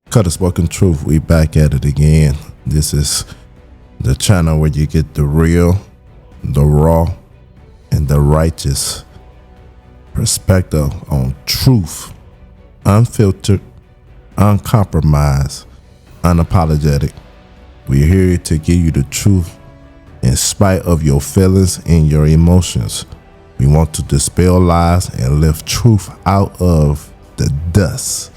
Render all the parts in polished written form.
Cut the spoken truth. We back at it again. This is the channel where you get the real, the raw, and the righteous perspective on truth. Unfiltered, uncompromised, unapologetic. We're here to give you the truth in spite of your feelings and your emotions. We want to dispel lies and lift truth out of the dust,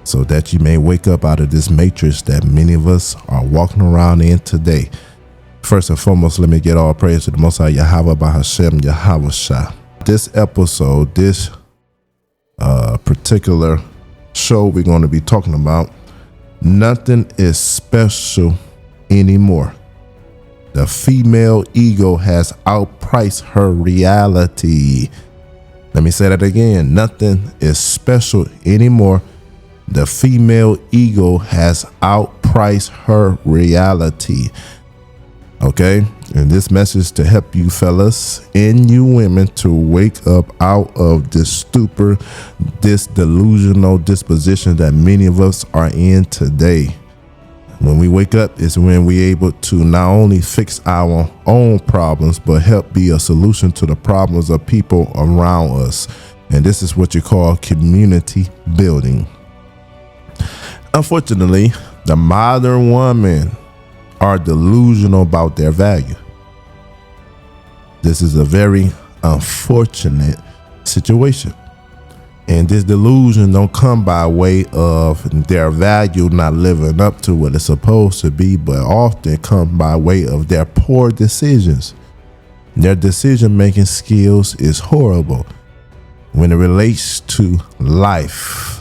so that you may wake up out of this matrix that many of us are walking around in today. First and foremost, let me get all praise to the Most High Yahweh Bahashem Yahweh Shah. This episode, this particular show we're going to be talking about, nothing is special anymore. The female ego has outpriced her reality. Let me say that again. Nothing is special anymore. The female ego has outpriced her reality. Okay? And this message to help you fellas and you women to wake up out of this stupor, this delusional disposition that many of us are in today. When we wake up is when we're able to not only fix our own problems, but help be a solution to the problems of people around us. And this is what you call community building. Unfortunately, the modern women are delusional about their value. This is a very unfortunate situation. And this delusion don't come by way of their value not living up to what it's supposed to be, but often come by way of their poor decisions. Their decision-making skills is horrible when it relates to life.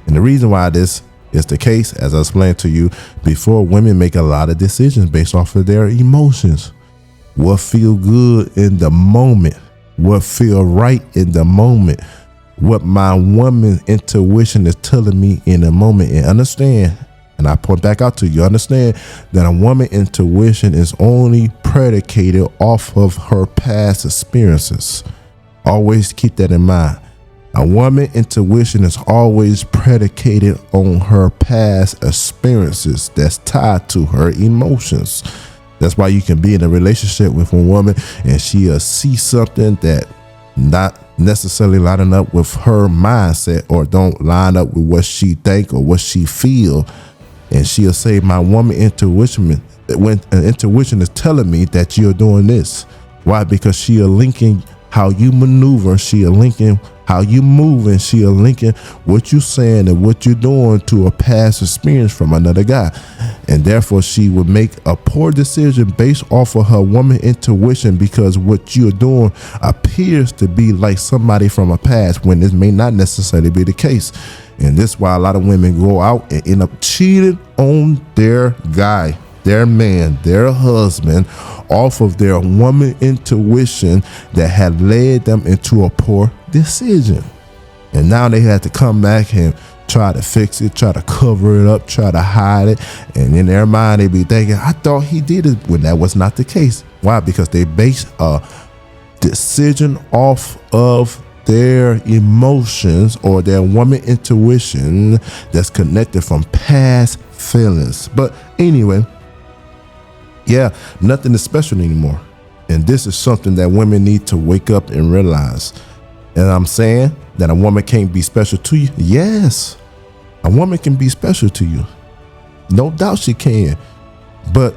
And the reason why this is the case, as I explained to you before, women make a lot of decisions based off of their emotions. What feel good in the moment, what feel right in the moment, what my woman intuition is telling me in the moment. And understand, and I point back out to you, understand that a woman intuition is only predicated off of her past experiences. Always keep that in mind. A woman intuition is always predicated on her past experiences that's tied to her emotions. That's why you can be in a relationship with a woman and she'll see something that not necessarily lining up with her mindset or don't line up with what she think or what she feel. And she'll say, my woman intuition, when an intuition is telling me that you're doing this. Why? Because she'll linking how you maneuver, she'll linking how you move, and she'll linking what you saying and what you're doing to a past experience from another guy. And therefore she would make a poor decision based off of her woman intuition, because what you're doing appears to be like somebody from a past when this may not necessarily be the case. And this is why a lot of women go out and end up cheating on their guy, their man, their husband, off of their woman intuition that had led them into a poor decision. And now they had to come back and try to fix it, try to cover it up, try to hide it. And in their mind, they be thinking, I thought he did it, when that was not the case. Why? Because they based a decision off of their emotions or their woman intuition that's connected from past feelings. But anyway, yeah, nothing is special anymore. And this is something that women need to wake up and realize. And I'm saying that a woman can't be special to you. Yes, a woman can be special to you. No doubt she can. But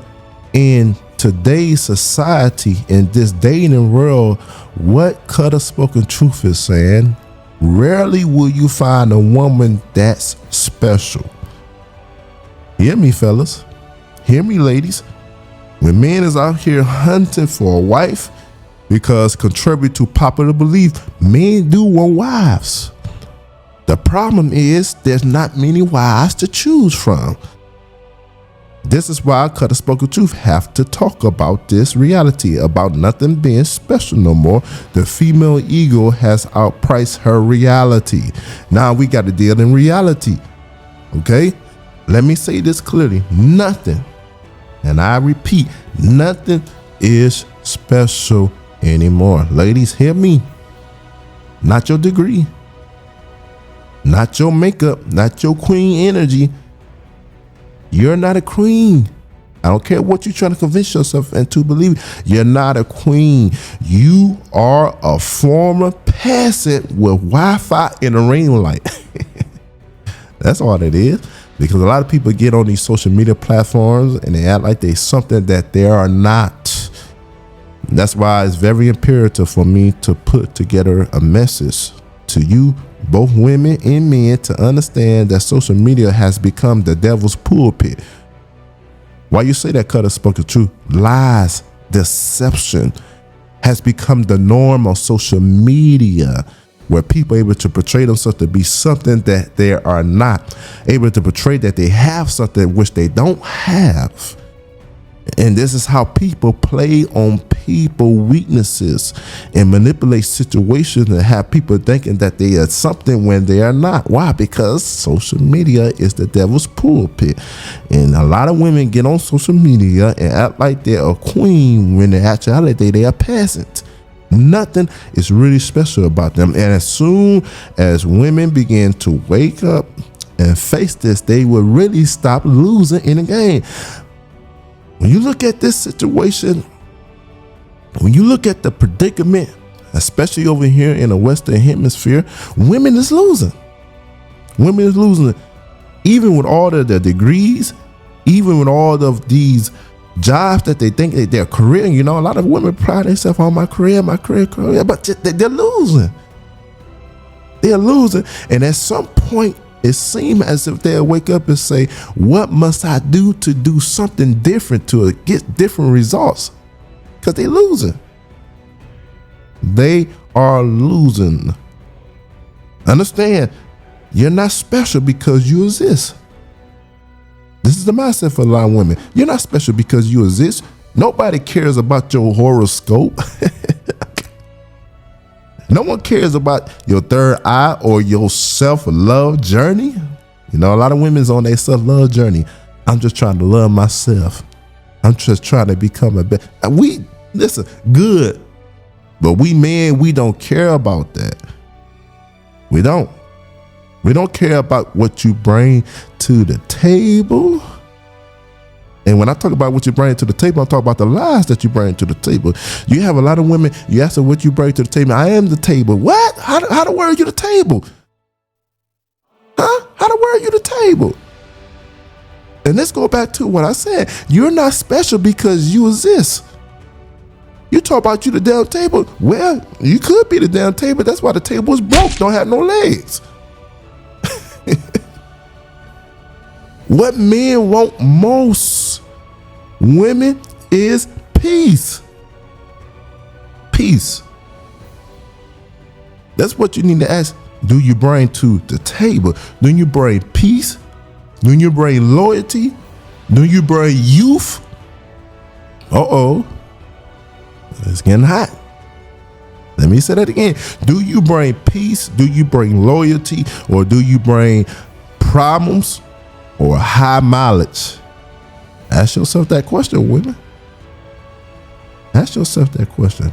in today's society, in this dating world, what Cutter Spoken Truth is saying, rarely will you find a woman that's special. Hear me, fellas. Hear me, ladies. When men is out here hunting for a wife, because contrary to popular belief, men do want wives. The problem is there's not many wives to choose from. This is why Cut the Spoken Truth have to talk about this reality, about nothing being special no more. The female ego has outpriced her reality. Now we got to deal in reality. Okay? Let me say this clearly. Nothing, and I repeat, nothing is special anymore. Ladies, hear me. Not your degree. not your makeup, not your queen energy. You're not a queen. I don't care what you're trying to convince yourself into believing. You're not a queen. You are a former peasant with Wi-Fi and a ring light. That's all it is. Because a lot of people get on these social media platforms and they act like they're something that they are not. That's why it's very imperative for me to put together a message to you, both women and men, to understand that social media has become the devil's pulpit. Why you say that, Cutter spoke the truth? Lies, deception has become the norm on social media, where people are able to portray themselves to be something that they are not, able to portray that they have something which they don't have. And this is how people play on people weaknesses and manipulate situations and have people thinking that they are something when they are not. Why? Because social media is the devil's pulpit. And a lot of women get on social media and act like they're a queen when in actuality they are peasant. Nothing is really special about them. And as soon as women begin to wake up and face this, they will really stop losing in the game. When you look at this situation, when you look at the predicament, especially over here in the Western Hemisphere, women is losing. Women is losing. Even with all of the degrees, even with all of these jobs that they think that they're career, you know, a lot of women pride themselves on my career, but they're losing. They're losing. And at some point, it seems as if they'll wake up and say, what must I do to do something different to get different results? Because they're losing. They are losing. Understand, you're not special because you exist. This is the mindset for a lot of women. You're not special because you exist. Nobody cares about your horoscope. No one cares about your third eye or your self-love journey. You know, a lot of women's on their self-love journey. I'm just trying to love myself. I'm just trying to become a better. Listen, good. But we men, we don't care about that. We don't. We don't care about what you bring to the table. And when I talk about what you bring to the table, I'm talking about the lies that you bring to the table. You have a lot of women, you ask them what you bring to the table. I am the table. What? How the word are you the table? Huh? How the word are you the table? And let's go back to what I said. You're not special because you exist. You talk about you the damn table. Well, you could be the damn table. That's why the table is broke, don't have no legs. What men want most, women, is peace. Peace. That's what you need to ask. Do you bring to the table? Do you bring peace? Do you bring loyalty? Do you bring youth? Uh-oh. It's getting hot. Let me say that again. Do you bring peace? Do you bring loyalty? Or do you bring problems or high mileage? Ask yourself that question, women. Ask yourself that question.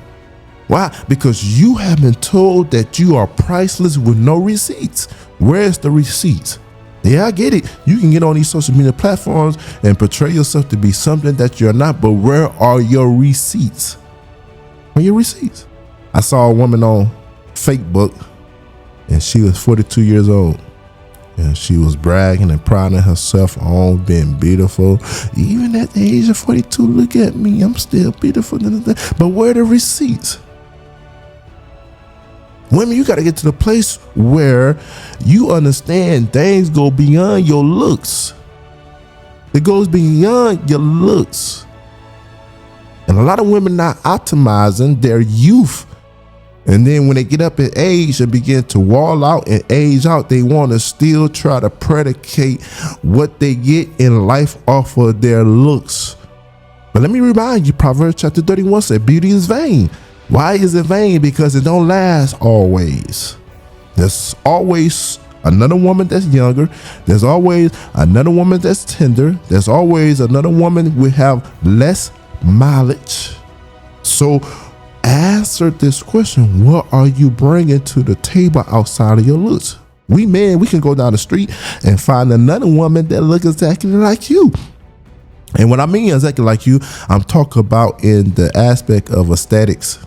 Why? Because you have been told that you are priceless with no receipts. Where's the receipts? Yeah, I get it. You can get on these social media platforms and portray yourself to be something that you're not, but where are your receipts? Where are your receipts? I saw a woman on Facebook and she was 42 years old. And she was bragging and priding herself on being beautiful. Even at the age of 42, look at me, I'm still beautiful. But where are the receipts? Women, you got to get to the place where you understand things go beyond your looks. It goes beyond your looks. And a lot of women not optimizing their youth. And then when they get up in age and begin to wall out and age out, they want to still try to predicate what they get in life off of their looks. But let me remind you, Proverbs chapter 31 said, beauty is vain. Why is it vain? Because it don't last always. There's always another woman that's younger. There's always another woman that's tender. There's always another woman will have less mileage. So answer this question. What are you bringing to the table outside of your looks? We men, we can go down the street and find another woman that looks exactly like you. And what I mean exactly like you, I'm talking about in the aspect of aesthetics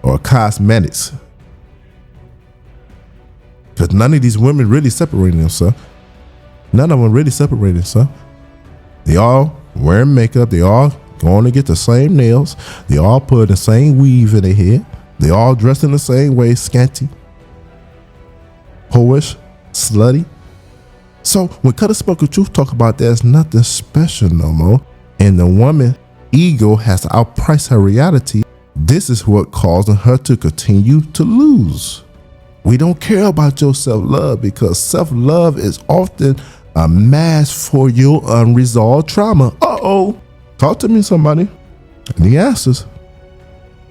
or cosmetics. Because none of these women really separating themselves. None of them really separating themselves. They all wearing makeup. They all going to get the same nails. They all put the same weave in their head. They all dressed in the same way, scanty, whorish, slutty. So when Cut a Spoken Truth talk about there's nothing special no more, and the woman ego has to outprice her reality, this is what causing her to continue to lose. We don't care about your self-love because self-love is often a mask for your unresolved trauma. Uh-oh. Talk to me, somebody. And the answers.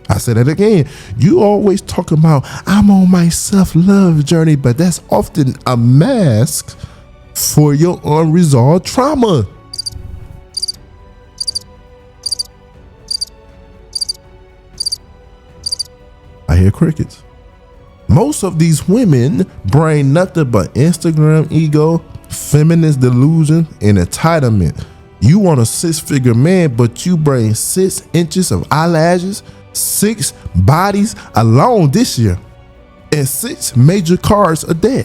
I said that again. You always talk about, I'm on my self-love journey, but that's often a mask for your unresolved trauma. I hear crickets. Most of these women bring nothing but Instagram ego, feminist delusion, and entitlement. You want a 6-figure man, but you bring 6 inches of eyelashes, 6 bodies alone this year, and 6 major cars a day.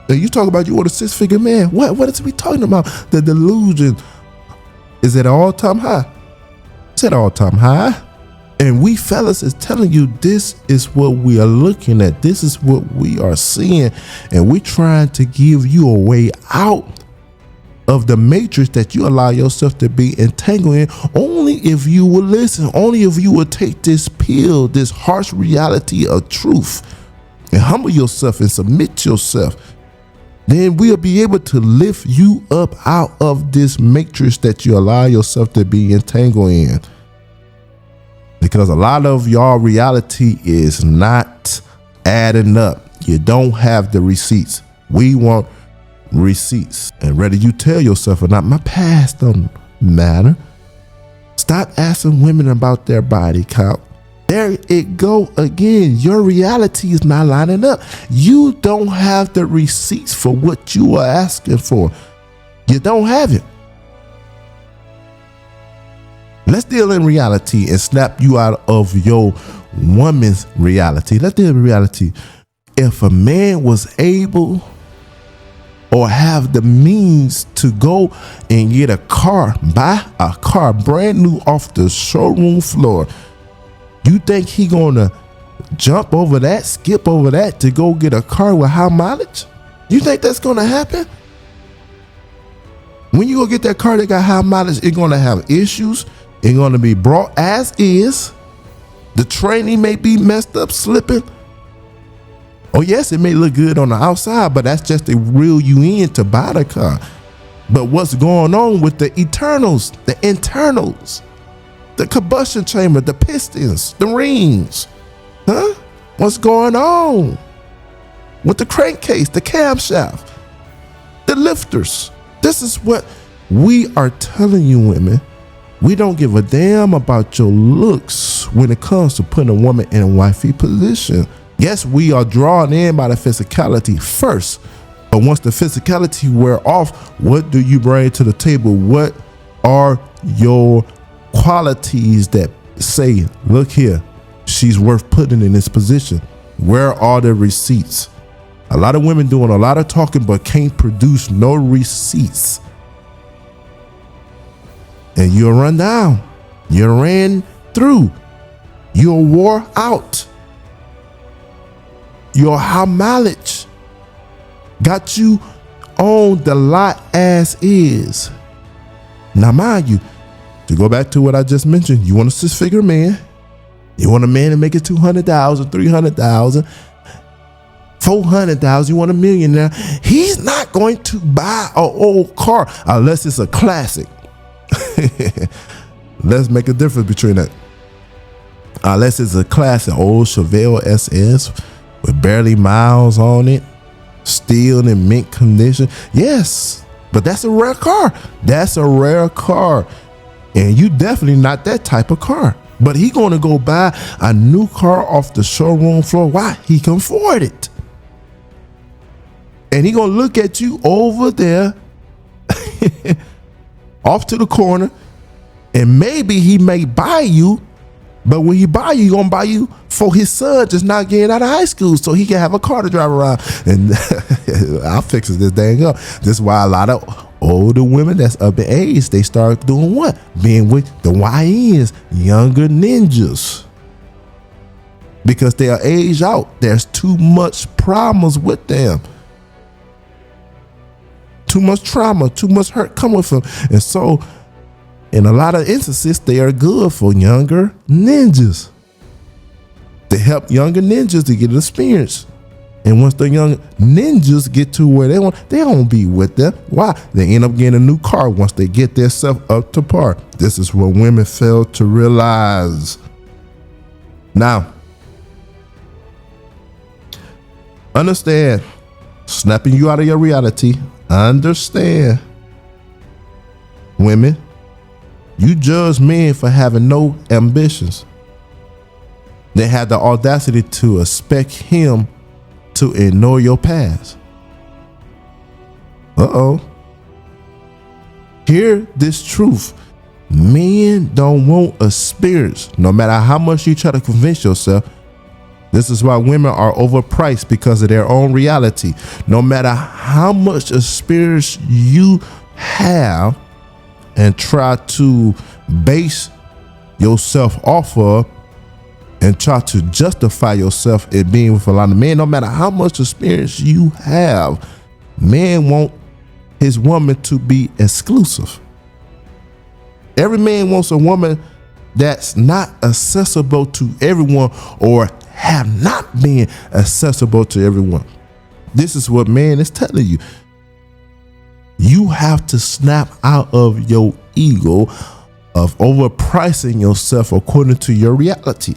And you talk about you want a 6-figure man. What is we talking about? The delusion is at an all-time high. It's at an all-time high. And we fellas is telling you this is what we are looking at. This is what we are seeing. And we're trying to give you a way out of the matrix that you allow yourself to be entangled in. Only if you will listen. Only if you will take this pill, this harsh reality of truth, and humble yourself and submit yourself. Then we'll be able to lift you up out of this matrix that you allow yourself to be entangled in. Because a lot of y'all reality is not adding up. You don't have the receipts. We want receipts. And whether you tell yourself or not, my past don't matter. Stop asking women about their body count. There it go again. Your reality is not lining up. You don't have the receipts for what you are asking for. You don't have it. Let's deal in reality and snap you out of your woman's reality. Let's deal in reality. If a man was able or have the means to go and get a car, buy a car brand new off the showroom floor, you think he gonna jump over that, skip over that to go get a car with high mileage? You think that's gonna happen? When you go get that car that got high mileage, it's gonna have issues. It's gonna be brought as is. The training may be messed up, slipping. Oh yes, it may look good on the outside, but that's just to reel you in to buy the car. But what's going on with the internals, the combustion chamber, the pistons, the rings? Huh? What's going on with the crankcase, the camshaft, the lifters? This is what we are telling you, women. We don't give a damn about your looks when it comes to putting a woman in a wifey position. Yes, we are drawn in by the physicality first, but once the physicality wear off, what do you bring to the table? What are your qualities that say, look here, she's worth putting in this position? Where are the receipts? A lot of women doing a lot of talking but can't produce no receipts. And you're run down. You're ran through. You're wore out. Your high mileage got you on the lot as is. Now, mind you, to go back to what I just mentioned, you want a 6-figure man. You want a man to make it 200,000, 300,000, 400,000. You want a millionaire. He's not going to buy an old car unless it's a classic. Let's make a difference between that. Unless it's a classic old Chevelle SS with barely miles on it, still in mint condition. Yes, but that's a rare car. That's a rare car. And you definitely not that type of car. But he gonna go buy a new car off the showroom floor. Why? He can afford it. And he gonna look at you over there off to the corner, and maybe he may buy you, but when he buy you, he gonna buy you for his son just not getting out of high school so he can have a car to drive around. And I'll fix this thing up. This is why a lot of older women that's up in age, they start doing what? Being with the YNs, younger ninjas. Because they are aged out. There's too much problems with them. Too much trauma, too much hurt come with them. And so, in a lot of instances, they are good for younger ninjas. They help younger ninjas to get experience. And once the young ninjas get to where they want, they don't be with them. Why? They end up getting a new car once they get their stuff up to par. This is what women fail to realize. Now, understand, snapping you out of your reality. Understand, women, you judge men for having no ambitions. They had the audacity to expect him to ignore your past. Hear this truth. Men don't want experience, no matter how much you try to convince yourself. This is why women are overpriced, because of their own reality. No matter how much experience you have and try to base yourself off of and try to justify yourself in being with a lot of men, no matter how much experience you have, man want his woman to be exclusive. Every man wants a woman that's not accessible to everyone or have not been accessible to everyone. This is what man is telling you. You have to snap out of your ego of overpricing yourself according to your reality.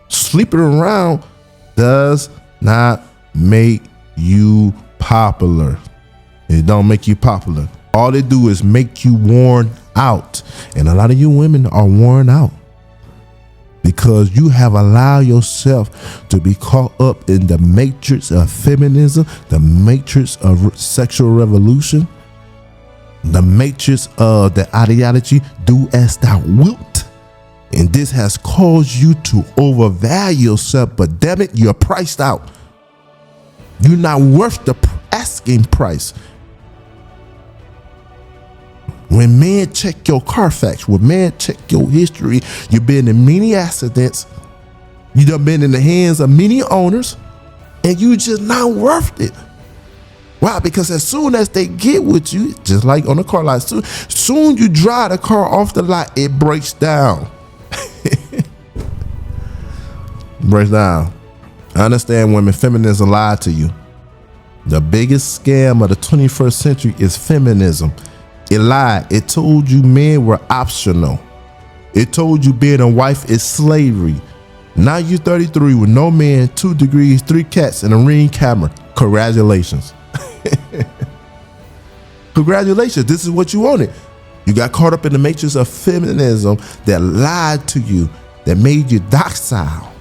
Sleeping around does not make you popular. It don't make you popular. All they do is make you worn out. And a lot of you women are worn out because you have allowed yourself to be caught up in the matrix of feminism, the matrix of sexual revolution, the matrix of the ideology, do as thou wilt. And this has caused you to overvalue yourself, but damn it, you're priced out. You're not worth the asking price. When men check your Carfax, when men check your history, you've been in many accidents, you done been in the hands of many owners, and you just not worth it. Why? Because as soon as they get with you, just like on the car lot, soon you drive the car off the lot, it breaks down. Breaks down. I understand women, feminism lied to you. The biggest scam of the 21st century is feminism. It lied. It told you men were optional. It told you being a wife is slavery. Now you're 33 with no man, 2 degrees, 3 cats, and a Ring camera. Congratulations. Congratulations. This is what you wanted. You got caught up in the matrix of feminism that lied to you, that made you docile,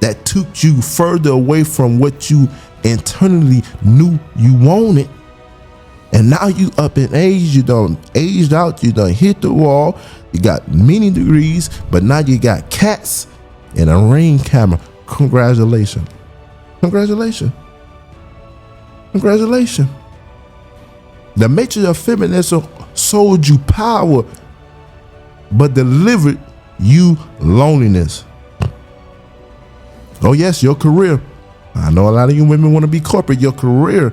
that took you further away from what you internally knew you wanted. And now you up in age, you done aged out, you done hit the wall, you got many degrees, but now you got cats and a Ring camera. Congratulations. Congratulations. Congratulations. The matrix of feminism sold you power, but delivered you loneliness. Oh yes, your career. I know a lot of you women want to be corporate. Your career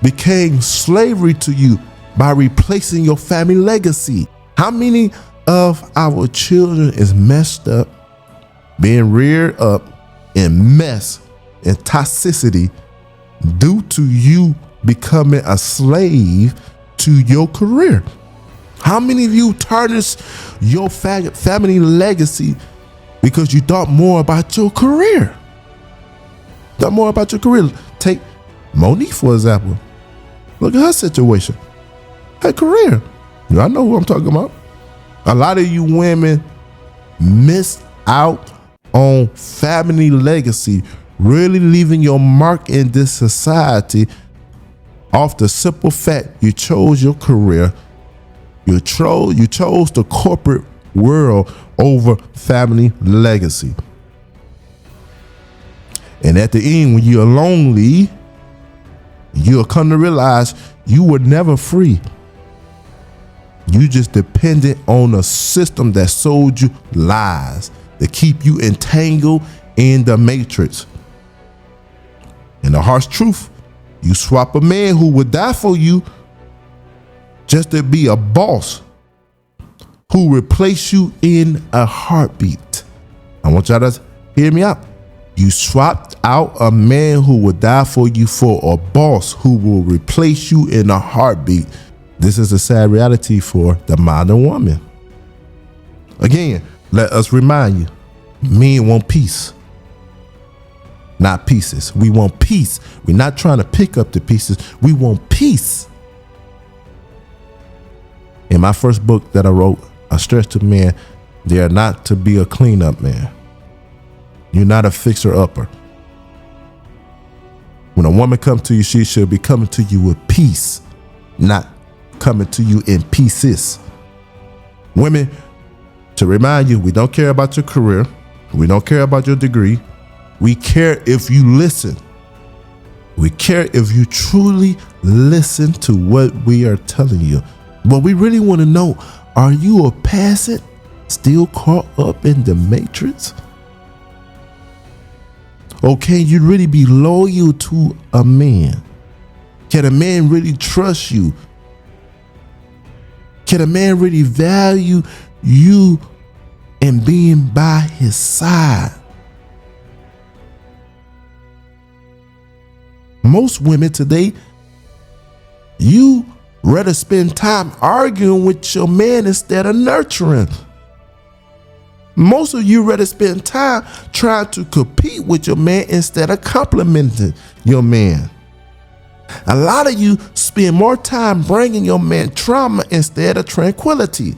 became slavery to you by replacing your family legacy. How many of our children is messed up, being reared up in mess and toxicity due to you becoming a slave to your career? How many of you tarnished your family legacy because you thought more about your career? Thought more about your career. Take Monique, for example. Look at her situation. Her career. I know who I'm talking about. A lot of you women missed out on family legacy, really leaving your mark in this society off the simple fact you chose your career, you chose the corporate world over family legacy. And at the end, when you're lonely, you'll come to realize you were never free. You just depended on a system that sold you lies to keep you entangled in the matrix. And the harsh truth, you swap a man who would die for you just to be a boss who replace you in a heartbeat. I want y'all to hear me out. You swapped out a man who would die for you for a boss who will replace you in a heartbeat. This is a sad reality for the modern woman. Again, let us remind you, men want peace, not pieces. We want peace. We're not trying to pick up the pieces. We want peace. In my first book that I wrote, I stressed to men, they are not to be a cleanup man. You're not a fixer-upper. When a woman comes to you, she should be coming to you with peace, not coming to you in pieces. Women, to remind you, we don't care about your career. We don't care about your degree. We care if you listen. We care if you truly listen to what we are telling you. But we really want to know, are you a peasant still caught up in the matrix? Or can you really be loyal to a man? Can a man really trust you? Can a man really value you and being by his side? Most women today, you rather spend time arguing with your man instead of nurturing. Most of you rather spend time trying to compete with your man instead of complimenting your man. A lot of you spend more time bringing your man trauma instead of tranquility.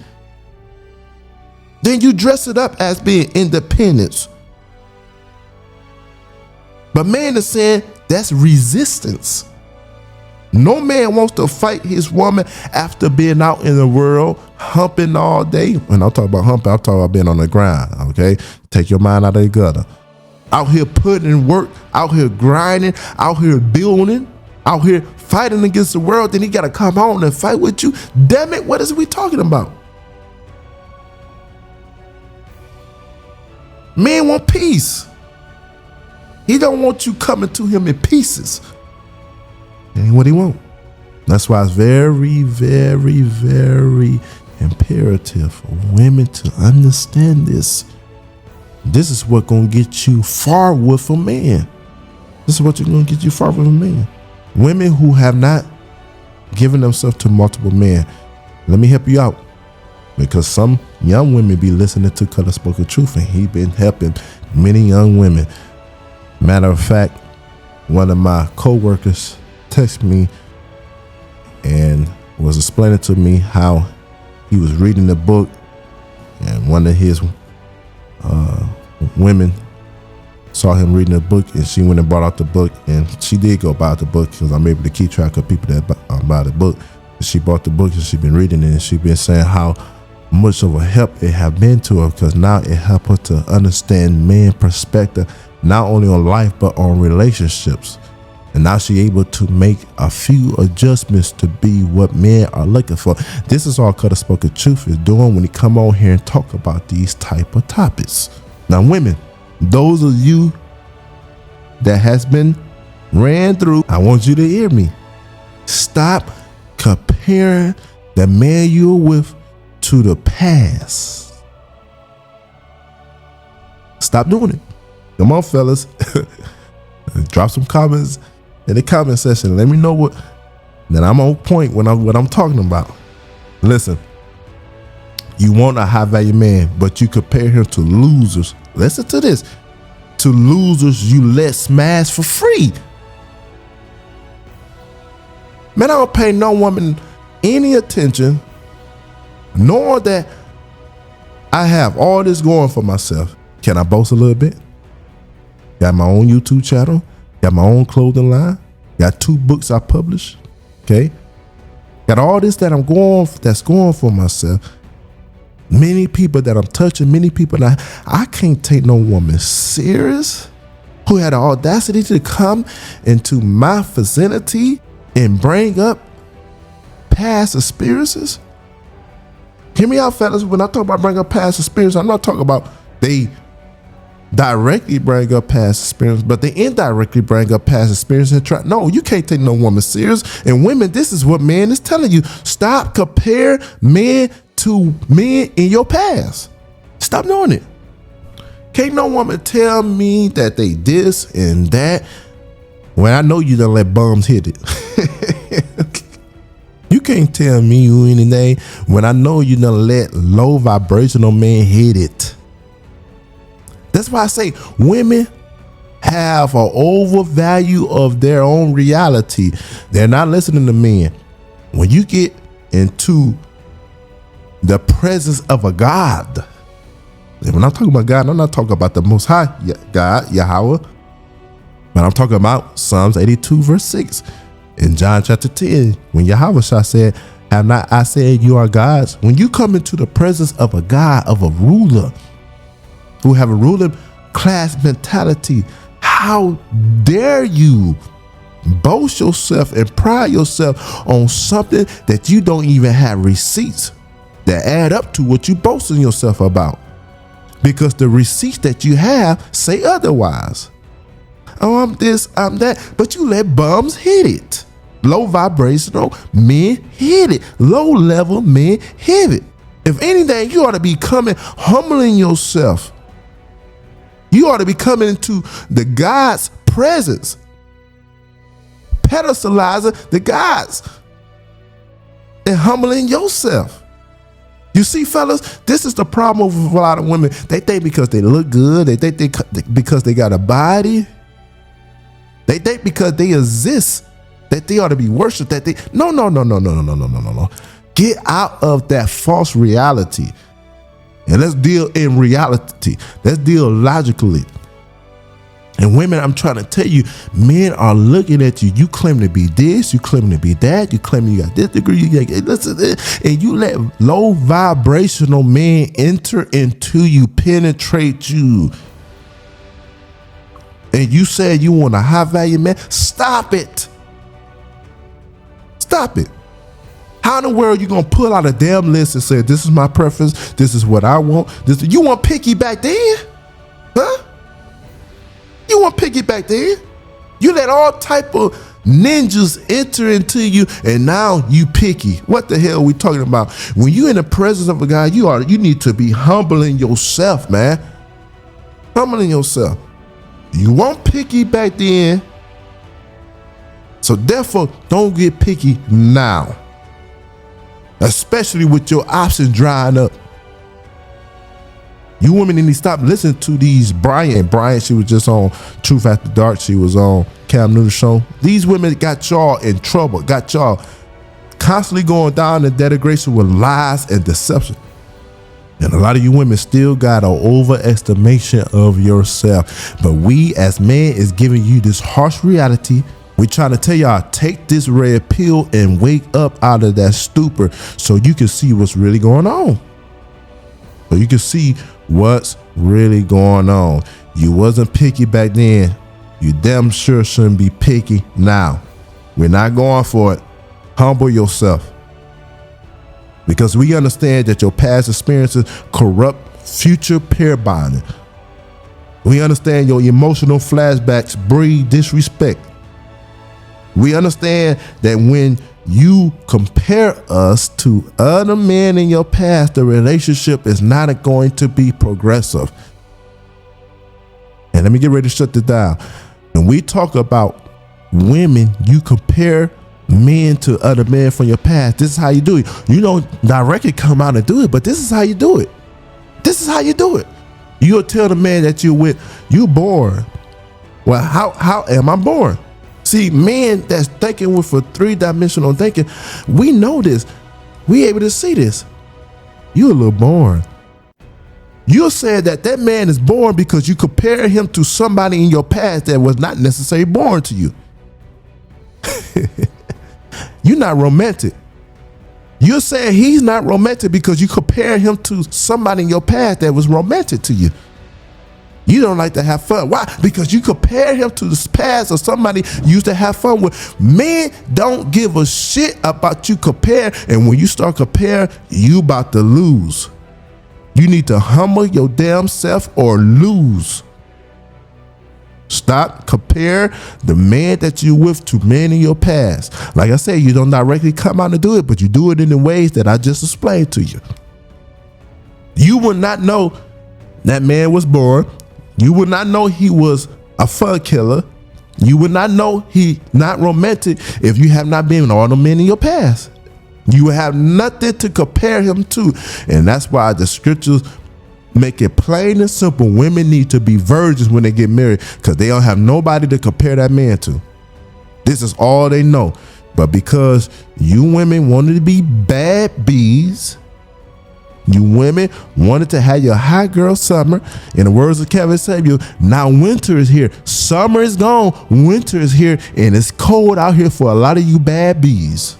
Then you dress it up as being independence. But man is saying that's resistance. No man wants to fight his woman after being out in the world humping all day. When I'm talking about humping, I'm talking about being on the grind, okay? Take your mind out of the gutter. Out here putting in work, out here grinding, out here building, out here fighting against the world. Then he got to come home and fight with you. Damn it, what is we talking about? Men want peace. He don't want you coming to him in pieces. Ain't what he want. That's why it's very, very, very imperative for women to understand this. This is what gonna get you far with a man. This is what you're gonna get you far with a man. Women who have not given themselves to multiple men, let me help you out. Because some young women be listening to Color Spoken Truth, and he been helping many young women. Matter of fact, one of my co-workers texted me and was explaining to me how he was reading the book, and one of his women saw him reading the book, and she went and brought out the book, and she did go buy the book because I'm able to keep track of people that buy the book. She bought the book and she been reading it, and she been saying how much of a help it have been to her, because now it helped her to understand man perspective, not only on life but on relationships. And now she able to make a few adjustments to be what men are looking for. This is all Color Spoken Truth is doing when he come on here and talk about these type of topics. Now women, those of you that has been ran through, I want you to hear me. Stop comparing the man you're with to the past. Stop doing it. Come on, fellas. Drop some comments in the comment section. Let me know what that I'm on point when what I'm talking about. Listen, you want a high value man, but you compare him to losers. Listen to this. To losers you let smash for free. Man, I don't pay no woman any attention, knowing that I have all this going for myself. Can I boast a little bit? Got my own YouTube channel. Got my own clothing line. Got 2 books I published. Okay. Got all this that's going for myself. Many people that I'm touching, many people that I can't take no woman serious who had the audacity to come into my vicinity and bring up past experiences. Hear me out, fellas. When I talk about bring up past experiences, I'm not talking about they directly bring up past experience, but they indirectly bring up past experience and try. No, you can't take no woman serious. And women, this is what man is telling you. Stop compare men to men in your past. Stop doing it. Can't no woman tell me that they this and that when I know you done let bums hit it. You can't tell me you anything when I know you done let low vibrational men hit it. That's why I say women have an overvalue of their own reality. They're not listening to men. When you get into the presence of a God, and when I'm talking about God, I'm not talking about the Most High God, Yahweh, but I'm talking about Psalms 82 verse 6. In John chapter 10, when Yahweh said, have not I said you are gods? When you come into the presence of a God, of a ruler, who have a ruling class mentality, how dare you boast yourself and pride yourself on something that you don't even have receipts that add up to what you boasting yourself about? Because the receipts that you have say otherwise. Oh, I'm this, I'm that, but you let bums hit it. Low vibrational men hit it. Low level men hit it. If anything, you ought to be humbling yourself. You ought to be coming into the God's presence, pedestalizing the gods and humbling yourself. You see, fellas, this is the problem with a lot of women. They think because they look good, they think because they got a body, they think because they exist that they ought to be worshipped. No. Get out of that false reality. And let's deal in reality. Let's deal logically. And women, I'm trying to tell you, men are looking at you. You claim to be this, you claim to be that, you claim you got this degree, and you let low vibrational men enter into you, penetrate you. And you said you want a high value man. Stop it. Stop it. How in the world you gonna pull out a damn list and say, this is my preference, this is what I want? You want picky back then? Huh? You want picky back then? You let all type of ninjas enter into you and now you picky. What the hell are we talking about? When you in the presence of a guy, you need to be humbling yourself, man. Humbling yourself. You want picky back then, so therefore don't get picky now. Especially with your options drying up. You women need to stop listening to these Brian, she was just on Truth After Dark. She was on Cam Newton show. These women got y'all in trouble, got y'all constantly going down in degradation with lies and deception. And a lot of you women still got an overestimation of yourself. But we as men is giving you this harsh reality. We trying to tell y'all, take this red pill and wake up out of that stupor so you can see what's really going on. So you can see what's really going on. You wasn't picky back then. You damn sure shouldn't be picky now. We're not going for it. Humble yourself. Because we understand that your past experiences corrupt future pair bonding. We understand your emotional flashbacks breed disrespect. We understand that when you compare us to other men in your past, the relationship is not going to be progressive. And let me get ready to shut this down. When we talk about women, you compare men to other men from your past. This is how you do it. You don't directly come out and do it, but this is how you do it. This is how you do it. You'll tell the man that you're with, you born. Well, how am I born? See, men that's thinking with a three-dimensional thinking, we know this. We able to see this. You a little born. You said that that man is born because you compare him to somebody in your past that was not necessarily born to you. You're not romantic. You're saying he's not romantic because you compare him to somebody in your past that was romantic to you. You don't like to have fun. Why? Because you compare him to the past of somebody you used to have fun with. Men don't give a shit about you compare. And when you start comparing, you about to lose. You need to humble your damn self or lose. Stop compare the man that you with to men in your past. Like I said, you don't directly come out and do it, but you do it in the ways that I just explained to you. You would not know that man was born. You would not know he was a fun killer. You would not know he not romantic if you have not been with all the men in your past. You have nothing to compare him to. And that's why the scriptures make it plain and simple. Women need to be virgins when they get married because they don't have nobody to compare that man to. This is all they know. But because you women wanted to be bad bees, you women wanted to have your hot girl summer. In the words of Kevin Samuel, now winter is here. Summer is gone. Winter is here. And it's cold out here for a lot of you bad bees.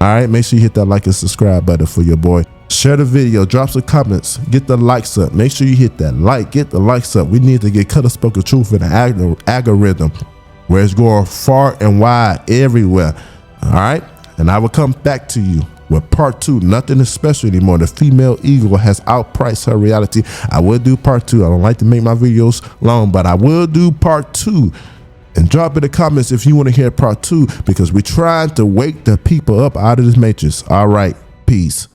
All right, make sure you hit that like and subscribe button for your boy. Share the video, drop some comments, get the likes up. Make sure you hit that like, get the likes up. We need to get Cut or Spoken Truth in the algorithm where it's going far and wide everywhere. All right, and I will come back to you with part 2. Nothing is special anymore. The female ego has outpriced her reality. I will do part 2. I don't like to make my videos long, but I will do part 2. And drop in the comments if you want to hear part 2 because we're trying to wake the people up out of this matrix. All right, peace.